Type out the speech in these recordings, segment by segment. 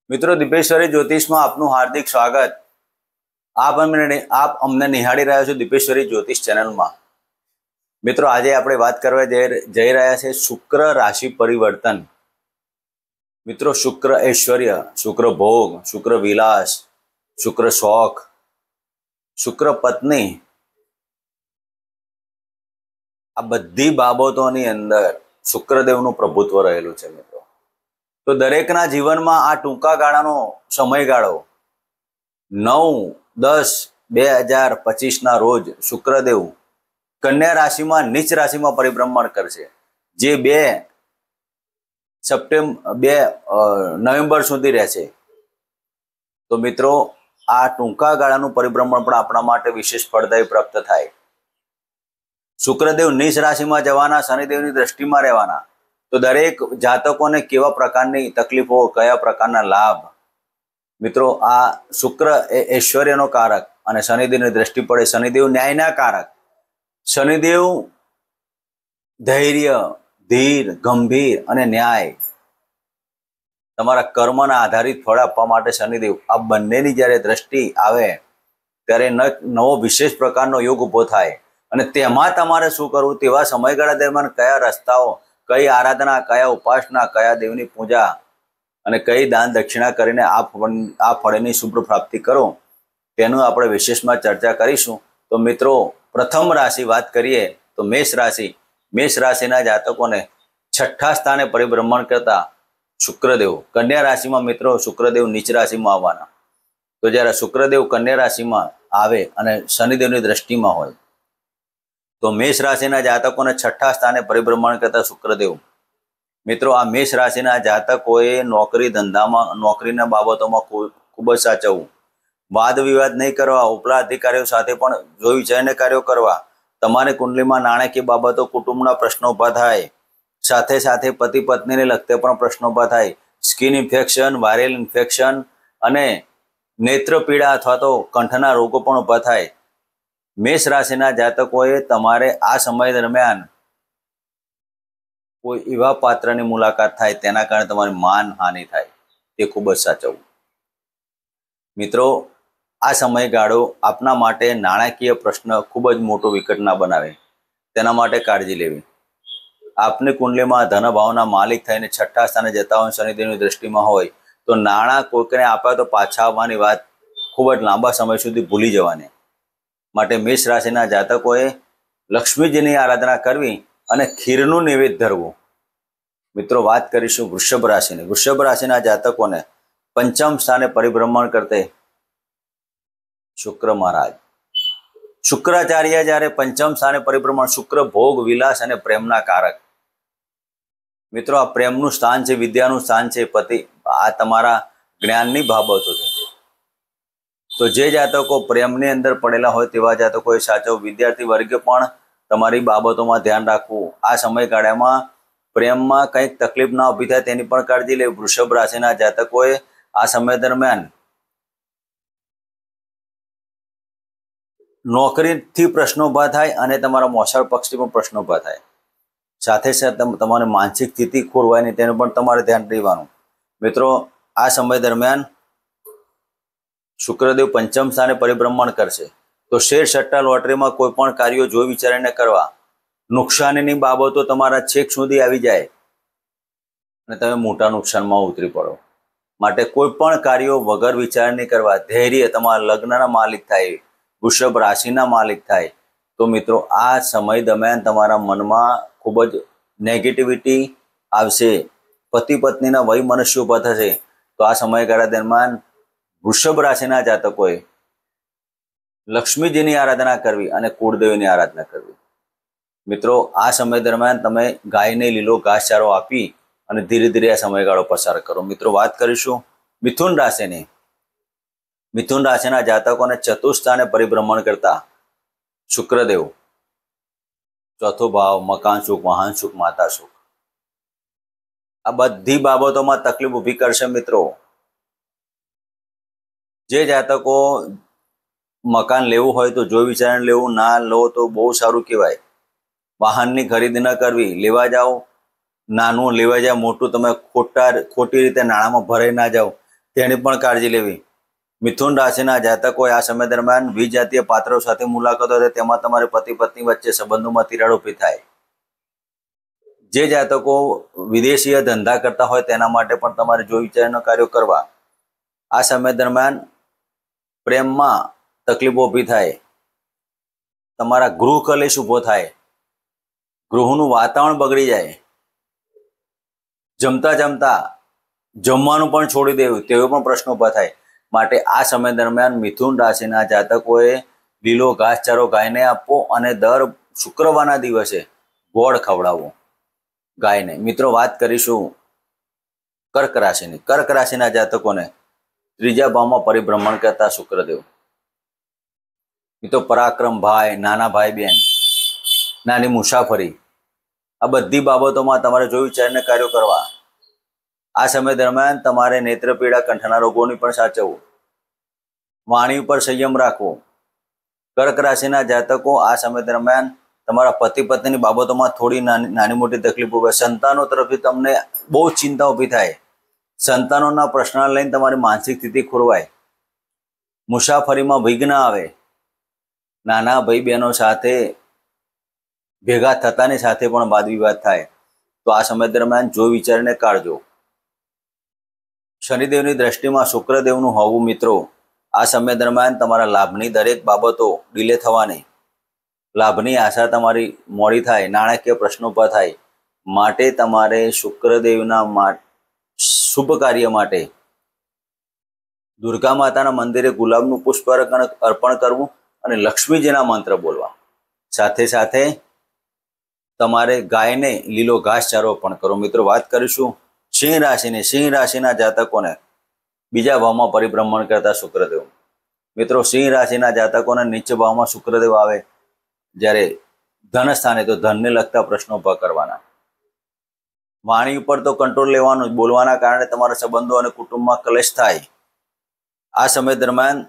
મિત્રો દીપેશ્વરી જ્યોતિષમાં આપનું હાર્દિક સ્વાગત। આપ અમને નિહાળી રહ્યા છો દીપેશ્વરી જ્યોતિષ ચેનલમાં। મિત્રો આજે આપણે વાત કરવા જઈ રહ્યા છે શુક્ર રાશિ પરિવર્તન। મિત્રો શુક્ર ઐશ્વર્ય, શુક્ર ભોગ, શુક્ર વિલાસ, શુક્ર શોખ, શુક્ર પત્ની, આ બધી બાબતોની અંદર શુક્રદેવનું પ્રભુત્વ રહેલું છે મિત્રો। તો દરેકના જીવનમાં આ ટૂંકા ગાળાનો સમયગાળો 9-10-2025 રોજ શુક્રદેવ કન્યા રાશિમાં નીચ રાશિમાં પરિભ્રમણ કરશે, જે 2 નવેમ્બર સુધી રહેશે। તો મિત્રો આ ટૂંકા ગાળાનું પરિભ્રમણ પણ આપણા માટે વિશેષ ફળદાયી પ્રાપ્ત થાય। શુક્રદેવ નીચ રાશિમાં જવાના, શનિદેવની દ્રષ્ટિમાં રહેવાના, તો દરેક જાતકોને કેવા પ્રકારની તકલીફો, કયા પ્રકારના લાભ। મિત્રો આ શુક્ર એ ઐશ્વર્યનો કારક અને શનિદેવની દ્રષ્ટિ પડે, શનિદેવ ન્યાયના કારક। શનિદેવ ધૈર્ય, ધીર, ગંભીર અને ન્યાય, તમારા કર્મના આધારિત ફળ આપવા માટે શનિદેવ, આ બંનેની જ્યારે દ્રષ્ટિ આવે ત્યારે નવો વિશેષ પ્રકારનો યોગ ઊભો થાય। અને તેમાં તમારે શું કરવું, તેવા સમયગાળા દરમિયાન કયા રસ્તાઓ, કઈ આરાધના, કયા ઉપાસના, કયા દેવની પૂજા અને કઈ દાન દક્ષિણા કરીને આ ફળની શુભ પ્રાપ્તિ કરો, તેનું આપણે વિશેષમાં ચર્ચા કરીશું। તો મિત્રો પ્રથમ રાશિ વાત કરીએ તો મેષ રાશિ। મેષ રાશિના જાતકોને 6ઠ્ઠા સ્થાને પરિભ્રમણ કરતા શુક્રદેવ કન્યા રાશિમાં, મિત્રો શુક્રદેવ નીચ રાશિમાં આવવાના। તો જ્યારે શુક્રદેવ કન્યા રાશિમાં આવે અને શનિદેવની દ્રષ્ટિમાં હોય, તો મેષ રાશિના જાતકોને 6ઠ્ઠા સ્થાને પરિભ્રમણ કરતા શુક્રદેવ, મિત્રો આ મેષ રાશિના જાતકોએ નોકરી ધંધામાં, નોકરીના બાબતોમાં ખૂબ જ સાચવવું, વાદ વિવાદ નહીં કરવા, ઉપલા અધિકારીઓ સાથે પણ જોઈ વિચારીને કાર્યો કરવા। તમારી કુંડલીમાં નાણાકીય બાબતો, કુટુંબના પ્રશ્નો ઊભા થાય, સાથે સાથે પતિ પત્નીને લગતે પણ પ્રશ્નો ઊભા થાય, સ્કિન ઇન્ફેક્શન, વાયરલ ઇન્ફેક્શન અને નેત્ર પીડા અથવા તો કંઠના રોગો પણ ઊભા થાય। મેષ રાશિના જાતકોએ તમારે આ સમય દરમિયાન કોઈ એવા પાત્રની મુલાકાત થાય તેના કારણે તમારી માનહાનિ થાય, તે ખૂબ જ સાચવવું। મિત્રો આ સમયગાળો આપના માટે નાણાકીય પ્રશ્ન ખૂબ જ મોટો વિકટ ના બનાવે, તેના માટે કાળજી લેવી। આપની કુંડલીમાં ધન ભાવના માલિક થઈને 6ઠ્ઠા સ્થાને જતા હોય, શનિદેવની દ્રષ્ટિમાં હોય, તો નાણાં કોઈકને આપ્યા તો પાછા આવવાની વાત ખૂબ જ લાંબા સમય સુધી ભૂલી જવાની। માટે મેષ રાશિના જાતકોએ લક્ષ્મીજીની આરાધના કરવી અને ખીરનું નૈવેદ્ય ધરવું। મિત્રો વાત કરીશું વૃષભ રાશિની। વૃષભ રાશિના જાતકોને પંચમ સ્થાને પરિભ્રમણ કરતે શુક્ર મહારાજ, શુક્રાચાર્ય જ્યારે પંચમ સ્થાને પરિભ્રમણ, શુક્ર ભોગ, વિલાસ અને પ્રેમના કારક। મિત્રો આ પ્રેમનું સ્થાન છે, વિદ્યાનું સ્થાન છે, પતિ, આ તમારા જ્ઞાનની બાબતો છે। તો જે જાતકો પ્રેમની અંદર પડેલા હોય તેવા જાતકોએ સાચવ, વિદ્યાર્થી વર્ગે પણ તમારી બાબતોમાં ધ્યાન રાખવું। આ સમયગાળામાં પ્રેમમાં કંઈક તકલીફ ના ઊભી થાય તેની પણ કાળજી લેવી। વૃષભ રાશિના જાતકોએ આ સમય દરમિયાન નોકરીથી પ્રશ્નો ઊભા થાય અને તમારા મોસાળ પક્ષથી પણ પ્રશ્નો ઊભા થાય, સાથે સાથે તમારી માનસિક સ્થિતિ ખોરવાય નહીં તેનું પણ તમારે ધ્યાન રહેવાનું। મિત્રો આ સમય દરમિયાન શુક્રદેવ પંચમ સ્થાને પરિભ્રમણ કરશે, તો શેર સટ્ટા લોટરીમાં કોઈ પણ કાર્યો જોઈ વિચારીને કરવા। નુકસાનીની બાબતો તમારા છેક સુધી આવી જાય અને તમે મોટા નુકસાનમાં ઉતરી પડો। માટે કોઈ પણ કાર્યો વગર વિચારને કરવા। ધૈર્ય, તમારા લગ્નના માલિક થાય, વૃષભ રાશિના માલિક થાય, તો મિત્રો આ સમય દરમિયાન તમારા મનમાં ખૂબ જ નેગેટિવિટી આવશે, પતિ પત્નીના વૈમનસ્ય ઊભા થશે। તો આ સમયગાળા દરમિયાન વૃષભ રાશિના જાતકોએ લક્ષ્મીજીની આરાધના કરવી અને કુળદેવીની આરાધના કરવી। મિત્રો આ સમય દરમિયાન તમે ગાયને લીલો ઘાસચારો આપી અને ધીરે ધીરે આ સમયગાળો પસાર કરો। મિત્રો વાત કરીશું મિથુન રાશિની। મિથુન રાશિના જાતકોને ચતુર્થ સ્થાને પરિભ્રમણ કરતા શુક્રદેવ, ચોથો ભાવ, મકાન સુખ, વાહન સુખ, માતા સુખ, આ બધી બાબતોમાં તકલીફ ઊભી કરશે। મિત્રો જે જાતકો મકાન લેવું હોય તો જોઈ વિચારીને લેવું, ના લો તો બહુ સારું કહેવાય। વાહનની ખરીદી ન કરવી, લેવા જાઓ નાનું લેવા જાઓ મોટું, તમે ખોટી રીતે નાણાંમાં ભરાઈ ના જાઓ, તેની પણ કાળજી લેવી. મિથુન રાશિના જાતકોએ આ સમય દરમિયાન વિજાતીય પાત્રો સાથે મુલાકાતો થાય તેમાં તમારે પતિ પત્ની વચ્ચે સંબંધોમાં તિરાડ ઊભી થાય. જે જાતકો વિદેશીય ધંધા કરતા હોય તેના માટે પણ તમારે જોઈ વિચારીને કાર્યો કરવા. આ સમય દરમિયાન પ્રેમમાં તકલીફો ઊભી થાય. તમારા ગૃહ કલેશ ઊભો થાય. ગૃહનું વાતાવરણ બગડી જાય. જમતા જમતા જમવાનું પણ છોડી દેવું તેવો પણ પ્રશ્ન ઊભા થાય. માટે આ સમય દરમિયાન મિથુન રાશિના જાતકોએ લીલો ઘાસચારો ગાયને આપવો અને દર શુક્રવારના દિવસે ગોળ ખવડાવવો ગાયને. મિત્રો, વાત કરીશું કર્ક રાશિની. કર્ક રાશિના જાતકોને ત્રીજા ભાવમાં પરિભ્રમણ કરતા શુક્રદેવ. મિત્રો, પરાક્રમ ભાઈ, નાના ભાઈ બહેન, નાની મુસાફરી, આ બધી બાબતોમાં તમારે જોઈ વિચારીને કાર્યો કરવા. આ સમય દરમિયાન તમારે નેત્રપીડા, કંઠના રોગોની પણ સાચવવું. વાણી ઉપર સંયમ રાખવો. કર્ક રાશિના જાતકો આ સમય દરમિયાન તમારા પતિ પત્નીની બાબતોમાં થોડી નાની મોટી તકલીફો હોય. સંતાનો તરફથી તમને બહુ ચિંતા ઊભી થાય. સંતાનોના પ્રશ્નને લઈને તમારી માનસિક સ્થિતિ ખોરવાય. મુસાફરીમાં વિઘ્ન આવે. નાના ભાઈ બહેનો સાથે ભેગા થતાની સાથે પણ વાદ વિવાદ થાય. તો આ સમય દરમિયાન જોઈ વિચારીને કાઢજો. શનિદેવની દ્રષ્ટિમાં શુક્રદેવનું હોવું. મિત્રો, આ સમય દરમિયાન તમારા લાભની દરેક બાબતો ડિલે થવાની. લાભની આશા તમારી મોડી થાય. નાણાકીય પ્રશ્નો ઊભા થાય. માટે તમારે શુક્રદેવના શુભ કાર્ય માટે દુર્ગા માતાના મંદિરે ગુલાબનું પુષ્પ અર્પણ કરવું અને લક્ષ્મીજીના મંત્ર બોલવા. સાથે સાથે તમારે ગાયને લીલો ઘાસચારો અર્પણ કરો. મિત્રો, વાત કરીશું સિંહ રાશિની. સિંહ રાશિના જાતકોને બીજા ભાવમાં પરિભ્રમણ કરતા શુક્રદેવ. મિત્રો, સિંહ રાશિના જાતકોને નીચે ભાવમાં શુક્રદેવ આવે જ્યારે ધન સ્થાને તો ધનને લગતા પ્રશ્નો ઊભા કરવાના. વાણી ઉપર તો કંટ્રોલ લેવાનો. બોલવાના કારણે તમારા સંબંધો અને કુટુંબમાં કલેશ થાય. આ સમય દરમિયાન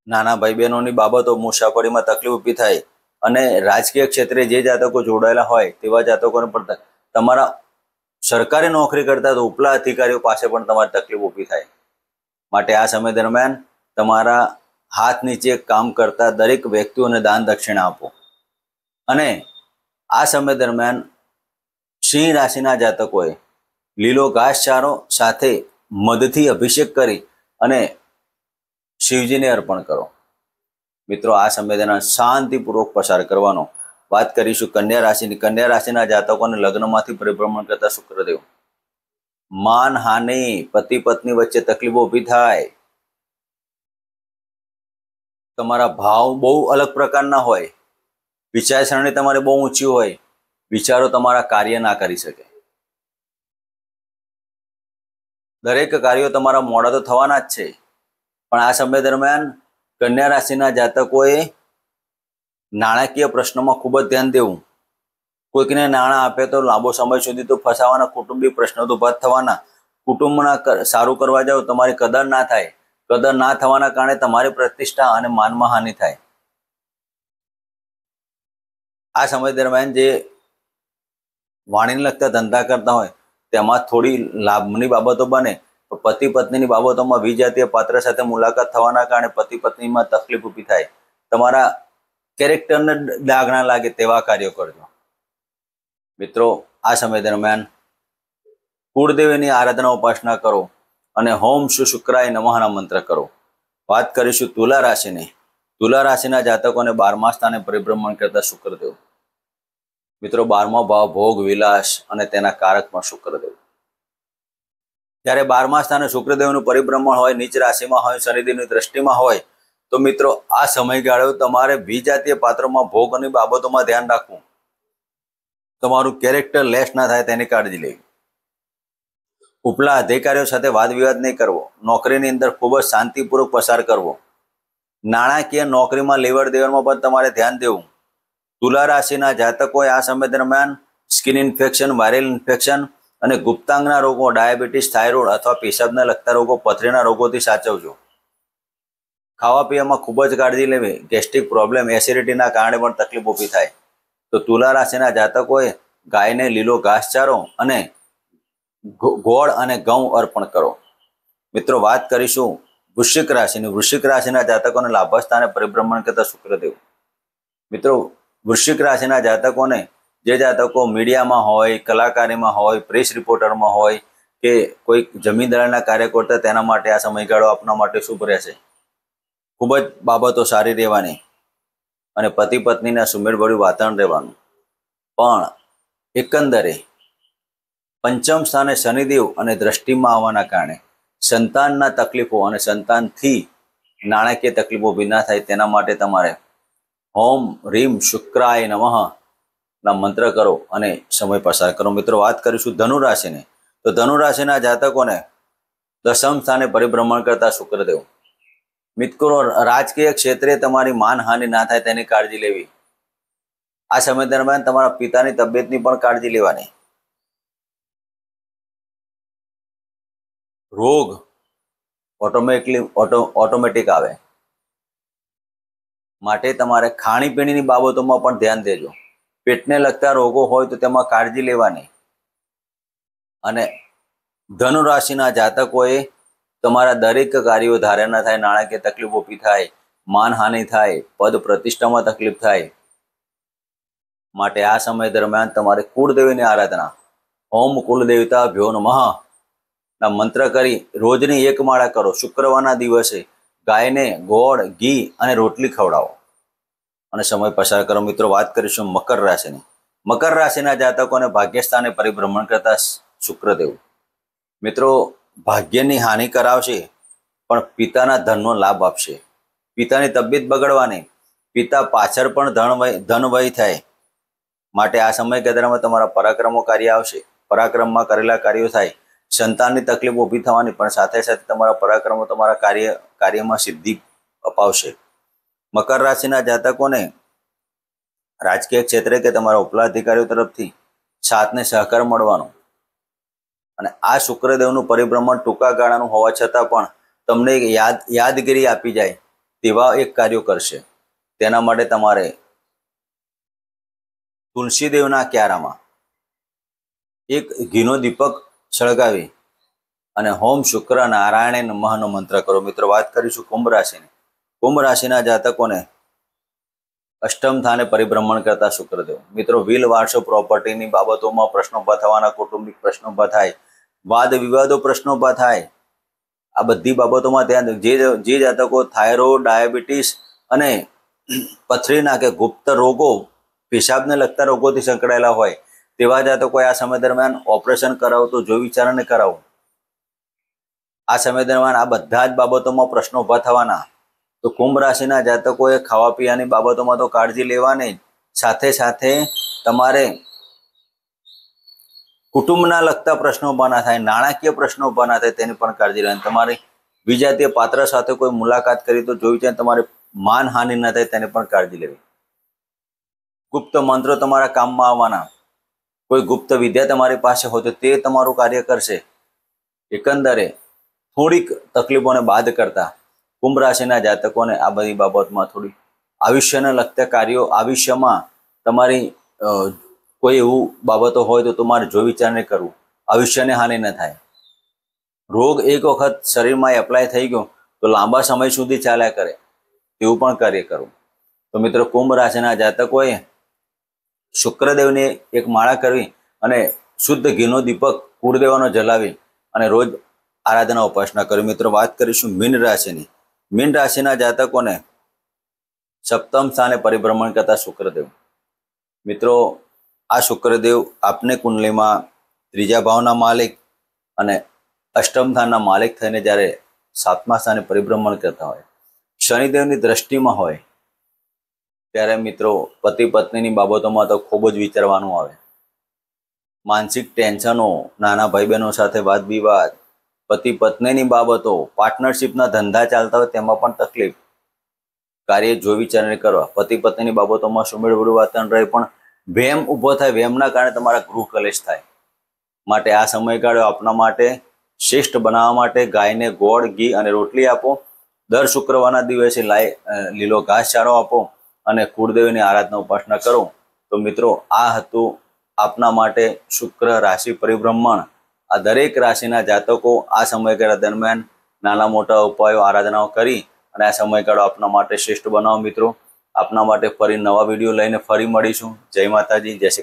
નાના ભાઈ બહેનોની બાબતો, મુસાફરીમાં તકલીફ ઊભી થાય. અને રાજકીય ક્ષેત્રે જે જાતકો જોડાયેલા હોય તેવા જાતકોને પણ તમારા સરકારી નોકરી કરતા તો ઉપલા અધિકારીઓ પાસે પણ તમારી તકલીફ ઊભી થાય. માટે આ સમય દરમિયાન તમારા હાથ નીચે કામ કરતા દરેક વ્યક્તિઓને દાન દક્ષિણા આપો. અને આ સમય દરમિયાન સિંહ રાશિના જાતકોએ લીલો ઘાસચારો સાથે મધથી અભિષેક કરી અને શિવજીને અર્પણ કરો. મિત્રો, આ સમય દરમિયાન શાંતિપૂર્વક પસાર કરવાનો. વાત કરીશું કન્યા રાશિની. કન્યા રાશિના જાતકોને લગ્નમાંથી પરિભ્રમણ કરતા શુક્રદેવ. માનહાનિ, પતિ પત્ની વચ્ચે તકલીફો ઊભી થાય. તમારા ભાવ બહુ અલગ પ્રકારના હોય. વિચારસરણી તમારે બહુ ઊંચી હોય. વિચારો તમારા કાર્ય ના કરી શકે. દરેક કાર્યો તમારા મોડા તો થવાના જ છે. પણ આ સમય દરમિયાન કન્યા રાશિના જાતકોએ નાણાકીય પ્રશ્નોમાં ખૂબ જ ધ્યાન દેવું. કોઈકને નાણાં આપે તો લાંબો સમય સુધી તો ફસાવાના. કુટુંબી પ્રશ્નો તો ઊભા થવાના. કુટુંબના સારું કરવા જાઓ તમારી કદર ના થાય. કદર ના થવાના કારણે તમારી પ્રતિષ્ઠા અને માનમાં હાનિ થાય. આ સમય દરમિયાન જે વાણીને લગતા ધંધા કરતા હોય તેમાં થોડી લાભની બાબતો બને. પતિ પત્નીની બાબતોમાં વિજાતીય પાત્ર સાથે મુલાકાત થવાના કારણે પતિ પત્નીમાં તકલીફ ઊભી થાય. તમારા કેરેક્ટરને દાગ ના લાગે તેવા કાર્યો કરજો. મિત્રો, આ સમય દરમિયાન કુળદેવીની આરાધના ઉપાસના કરો અને હોમ શુક્રાય નમઃના મંત્ર કરો. વાત કરીશું તુલા રાશિની. તુલા રાશિના જાતકોને 12મા સ્થાને પરિભ્રમણ કરતા શુક્રદેવ. મિત્રો, 12મો ભાવ ભોગ, વિલાસ અને તેના કારકમાં શુક્રદેવ. જ્યારે 12મા સ્થાને શુક્રદેવનું પરિભ્રમણ હોય, નીચ રાશિમાં હોય, શનિદેવની દ્રષ્ટિમાં હોય તો મિત્રો આ સમયગાળો તમારે વિજાતીય પાત્રોમાં ભોગની બાબતોમાં ધ્યાન રાખવું. તમારું કેરેક્ટર લેસ ના થાય તેની કાળજી લેવી. ઉપલા અધિકારીઓ સાથે વાદ વિવાદ નહીં કરવો. નોકરીની અંદર ખૂબ જ શાંતિપૂર્વક પસાર કરવો. નાણાકીય નોકરીમાં લેવડ દેવડમાં પણ તમારે ધ્યાન દેવું. તુલા રાશિના જાતકોએ આ સમય દરમિયાન સ્કિન ઇન્ફેક્શન, વાયરલ ઇન્ફેક્શન અને ગુપ્તાંગના રોગો, ડાયાબિટીસ, થાઇરોઇડ અથવા પેશાબના લગતા રોગો, પથરીના રોગોથી સાચવજો. ખાવા પીવામાં ખૂબ જ કાળજી લેવી. ગેસ્ટ્રિક પ્રોબ્લેમ, એસિડિટીના કારણે પણ તકલીફ ઊભી થાય. તો તુલા રાશિના જાતકોએ ગાયને લીલો ઘાસચારો અને ગોળ અને ઘઉં અર્પણ કરો. મિત્રો વાત કરીશું વૃશ્ચિક રાશિની. વૃશ્ચિક રાશિના જાતકોને લાભસ્થાને પરિભ્રમણ કરતા શુક્રદેવ. મિત્રો વૃશ્ચિક રાશિના જાતકોને, જે જાતકો મીડિયામાં હોય, કલાકારીમાં હોય, પ્રેસ રિપોર્ટરમાં હોય કે કોઈ જમીનદારના કાર્ય કરતા, તેના માટે આ સમયગાળો આપના માટે શુભ રહેશે. ખૂબ જ બાબતો સારી રહેવાની અને પતિ પત્નીના સુમેળભર્યું વાતાવરણ રહેવાનું. પણ એકંદરે પંચમ સ્થાને શનિદેવ અને દ્રષ્ટિમાં આવવાના કારણે સંતાનના તકલીફો અને સંતાનથી નાણાકીય તકલીફો ઊભી ના થાય, તેના માટે તમારે ઓમ રીમ શુક્રાય નમઃ ના મંત્ર કરો અને સમય પસાર કરો. મિત્રો વાત કરીશું ધનુ રાશિની. તો ધનુ રાશિના જાતકોને દશમ સ્થાને પરિભ્રમણ કરતા શુક્રદેવ. મિત્રો રાજકીય ક્ષેત્રે તમારી માનહાનિ ના થાય તેની કાળજી લેવી. આ સમય દરમિયાન તમારા પિતાની તબિયતની પણ કાળજી લેવાની. રોગ ઓટોમેટિક આવે, માટે તમારે ખાણીપીણીની બાબતોમાં પણ ધ્યાન દેજો. પેટને લગતા રોગો હોય તો તેમાં કાળજી લેવાની. અને ધનુ રાશિના જાતકોએ તમારા દરેક કાર્યો ધાર્યા ન થાય, નાણાકીય તકલીફ ઊભી થાય, માનહાનિ થાય, પદ પ્રતિષ્ઠામાં તકલીફ થાય, માટે આ સમય દરમિયાન તમારે કુળદેવીની આરાધના ઓમ કુલદેવતા ભ્યો નમઃ ના મંત્ર કરી રોજની એક માળા કરો. શુક્રવારના દિવસે ગાયને ગોળ, ઘી અને રોટલી ખવડાવો અને સમય પસાર કરો. મિત્રો વાત કરીશું મકર રાશિની. મકર રાશિના જાતકોને ભાગ્યસ્થાને પરિભ્રમણ કરતા શુક્રદેવ. મિત્રો ભાગ્યની હાનિ કરાવશે પણ પિતાના ધનનો લાભ આપશે. પિતાની તબિયત બગડવાની, પિતા પાછળ પણ ધનવય થાય, માટે આ સમય દરમિયાન તમારા પરાક્રમો કાર્ય આવશે. પરાક્રમમાં કરેલા કાર્યો થાય. સંતાનની તકલીફ ઊભી થવાની, પણ સાથે સાથે તમારા પરાક્રમો તમારા કાર્યમાં સિદ્ધિ અપાવશે. મકર રાશિના જાતકોને રાજકીય ક્ષેત્રે કે તમારા ઉપલા અધિકારીઓ તરફથી સાથને સહકાર મળવાનો અને આ શુક્રદેવનું પરિભ્રમણ ટૂંકા ગાળાનું હોવા છતાં પણ તમને યાદગીરી આપી જાય તેવા એક કાર્યો કરશે. તેના માટે તમારે તુલસીદેવના ક્યારામાં એક ઘીનો દીપક સળગાવી અને હોમ શુક્ર નારાયણે નમઃનો મંત્ર કરો. મિત્રો વાત કરીશું કુંભ રાશિની. કુંભ રાશિના જાતકોને અષ્ટમ સ્થાને પરિભ્રમણ કરતા શુક્રદેવ. મિત્રો વિલ વારસો પ્રોપર્ટીની બાબતોમાં પ્રશ્નો ઊભા થવાના, કૌટુંબિક પ્રશ્નો ઊભા થાય, વાદ વિવાદો પ્રશ્નો ઊભા થાય. આ બધી બાબતોમાં ધ્યાન. જે જાતકો થાઇરોઇડ, ડાયાબિટીસ અને પથરીના કે ગુપ્ત રોગો, પેશાબને લગતા રોગોથી સંકળાયેલા હોય, તેવા જાતકોએ આ સમય દરમિયાન ઓપરેશન કરાવો તો જો વિચારને કરાવો. આ સમય દરમિયાન આ બધા જ બાબતોમાં પ્રશ્નો ઊભા થવાના. તો કુંભ રાશિના જાતકોએ ખાવા પીવાની બાબતોમાં તો કાળજી લેવાની, સાથે સાથે તમારે કુટુંબના લગતા પ્રશ્નો ઊભા ના થાય, નાણાકીય પ્રશ્નો ઊભા ના થાય, તેની પણ કાળજી લેવાની. તમારે વિજાતીય પાત્ર સાથે કોઈ મુલાકાત કરી તો જોઈ છે, તમારે માનહાનિ ન થાય તેની પણ કાળજી લેવી. ગુપ્ત મંત્રો તમારા કામમાં આવવાના. કોઈ ગુપ્ત વિદ્યા તમારી પાસે હોય તો તે તમારું કાર્ય કરશે. એકંદરે થોડીક તકલીફોને બાદ કરતા કુંભ રાશિના જાતકોને આ બધી બાબતમાં થોડી આયુષ્યને લગતા કાર્યો, આયુષ્યમાં તમારી કોઈ એવું બાબતો હોય તો તમારે જો વિચારને કરવું, આયુષ્યને હાનિ ન થાય. રોગ એક વખત શરીરમાં એપ્લાય થઈ ગયો તો લાંબા સમય સુધી ચાલ્યા કરે તેવું પણ કાર્ય કરવું. તો મિત્રો કુંભ રાશિના જાતકોએ શુક્રદેવની એક માળા કરવી અને શુદ્ધ ઘીનો દીપક કુળદેવનો જલાવી અને રોજ આરાધના ઉપાસના કરવી. મિત્રો વાત કરીશું મીન રાશિની. મીન રાશિના જાતકોને સપ્તમ સ્થાને પરિભ્રમણ કરતા શુક્રદેવ. મિત્રો આ શુક્રદેવ આપને કુંડલીમાં ત્રીજા ભાવના માલિક અને અષ્ટમ સ્થાનના માલિક થઈને જ્યારે સાતમા સ્થાને પરિભ્રમણ કરતા હોય, શનિદેવની દ્રષ્ટિમાં હોય, ત્યારે મિત્રો પતિ પત્નીની બાબતોમાં તો ખૂબ જ વિચારવાનું આવે. માનસિક ટેન્શનો, નાના ભાઈ બહેનો સાથે વાદ વિવાદ, પતિ પત્નીની બાબતો, પાર્ટનરશિપના ધંધા ચાલતા હોય તેમાં પણ તકલીફ. કાર્ય જો વિચારને કરવા. પતિ પત્નીની બાબતોમાં સુમેળભર્યું વાતાવરણ રહે પણ વહેમ ઊભો થાય, વહેમના કારણે તમારા ગૃહ કલેશ થાય. માટે આ સમયગાળો આપના માટે શ્રેષ્ઠ બનાવવા માટે ગાયને ગોળ, ઘી અને રોટલી આપો. દર શુક્રવારના દિવસે લીલો ઘાસચારો આપો અને કુળદેવીની આરાધના ઉપાસના કરો. તો મિત્રો આ હતું આપના માટે શુક્ર રાશિ પરિભ્રમણ આ દરેક રાશિના જાતકો આ સમયગાળા દરમિયાન નાના મોટા ઉપાયો આરાધનાઓ કરી અને આ સમયગાળો આપના માટે શ્રેષ્ઠ બનાવો મિત્રો. આપના માટે ફરી નવા વિડીયો લઈને ફરી મળીશું. જય માતાજી, જય શ્રી કૃષ્ણ.